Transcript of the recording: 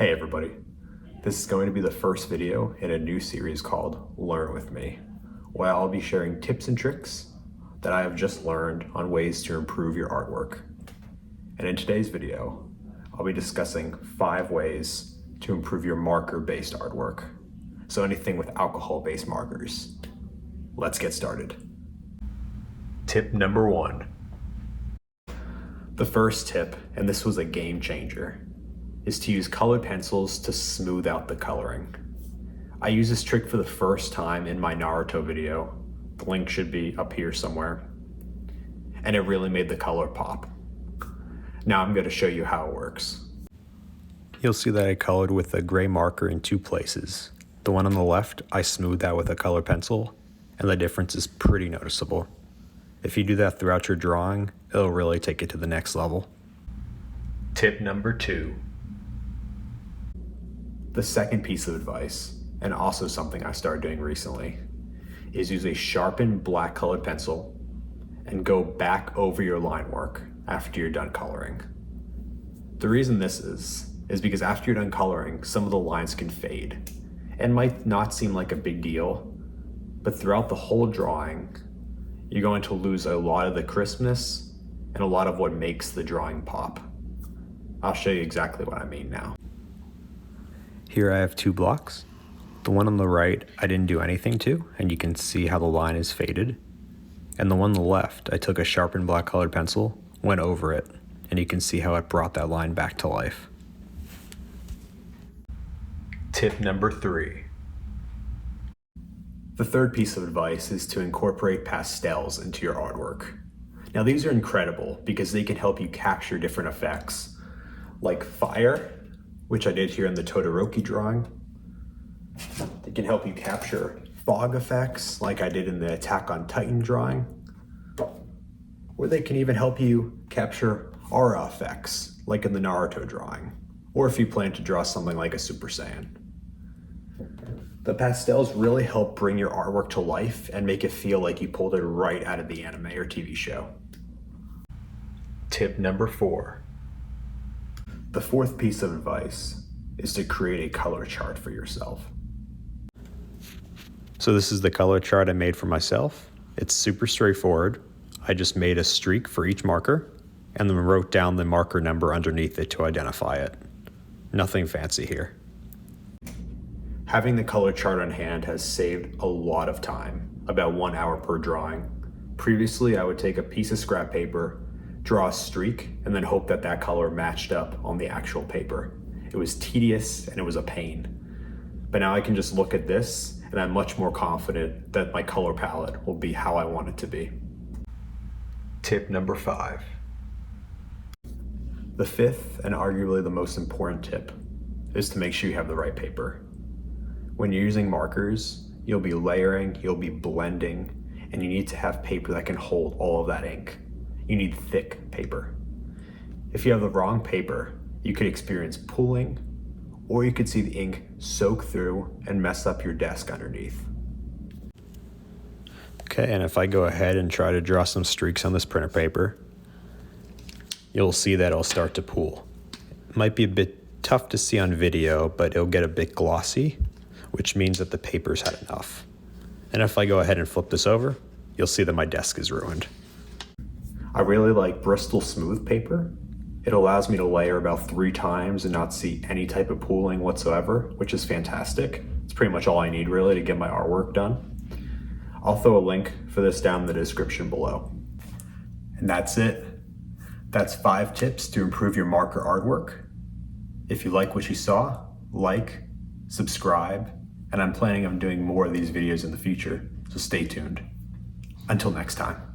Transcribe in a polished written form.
Hey everybody, this is going to be the first video in a new series called Learn With Me, where I'll be sharing tips and tricks that I have just learned on ways to improve your artwork. And in today's video, I'll be discussing 5 ways to improve your marker-based artwork. So anything with alcohol-based markers. Let's get started. Tip number 1. The first tip, and this was a game changer, is to use colored pencils to smooth out the coloring. I used this trick for the first time in my Naruto video. The link should be up here somewhere. And it really made the color pop. Now I'm going to show you how it works. You'll see that I colored with a gray marker in 2 places. The one on the left, I smoothed out with a colored pencil, and the difference is pretty noticeable. If you do that throughout your drawing, it'll really take it to the next level. Tip number 2. The second piece of advice, and also something I started doing recently, is use a Sharpen black colored pencil and go back over your line work after you're done coloring. The reason this is because after you're done coloring, some of the lines can fade and might not seem like a big deal, but throughout the whole drawing, you're going to lose a lot of the crispness and a lot of what makes the drawing pop. I'll show you exactly what I mean now. Here I have 2 blocks. The one on the right I didn't do anything to, and you can see how the line is faded. And the one on the left, I took a sharpened black colored pencil, went over it, and you can see how it brought that line back to life. Tip number 3. The third piece of advice is to incorporate pastels into your artwork. Now these are incredible because they can help you capture different effects, like fire, which I did here in the Todoroki drawing. They can help you capture fog effects, like I did in the Attack on Titan drawing. Or they can even help you capture aura effects, like in the Naruto drawing, or if you plan to draw something like a Super Saiyan. The pastels really help bring your artwork to life and make it feel like you pulled it right out of the anime or TV show. Tip number 4. The fourth piece of advice is to create a color chart for yourself. So this is the color chart I made for myself. It's super straightforward. I just made a streak for each marker and then wrote down the marker number underneath it to identify it. Nothing fancy here. Having the color chart on hand has saved a lot of time, about 1 hour per drawing. Previously, I would take a piece of scrap paper, draw a streak, and then hope that that color matched up on the actual paper. It was tedious and it was a pain. But now I can just look at this and I'm much more confident that my color palette will be how I want it to be. Tip number 5. The fifth and arguably the most important tip is to make sure you have the right paper. When you're using markers, you'll be layering, you'll be blending, and you need to have paper that can hold all of that ink. You need thick paper. If you have the wrong paper, you could experience pooling, or you could see the ink soak through and mess up your desk underneath. Okay, and if I go ahead and try to draw some streaks on this printer paper, you'll see that it'll start to pool. It might be a bit tough to see on video, but it'll get a bit glossy, which means that the paper's had enough. And if I go ahead and flip this over, you'll see that my desk is ruined. I really like Bristol smooth paper. It allows me to layer about 3 times and not see any type of pooling whatsoever, which is fantastic. It's pretty much all I need really to get my artwork done. I'll throw a link for this down in the description below. And that's it. That's 5 tips to improve your marker artwork. If you like what you saw, like, subscribe, and I'm planning on doing more of these videos in the future, so stay tuned. Until next time.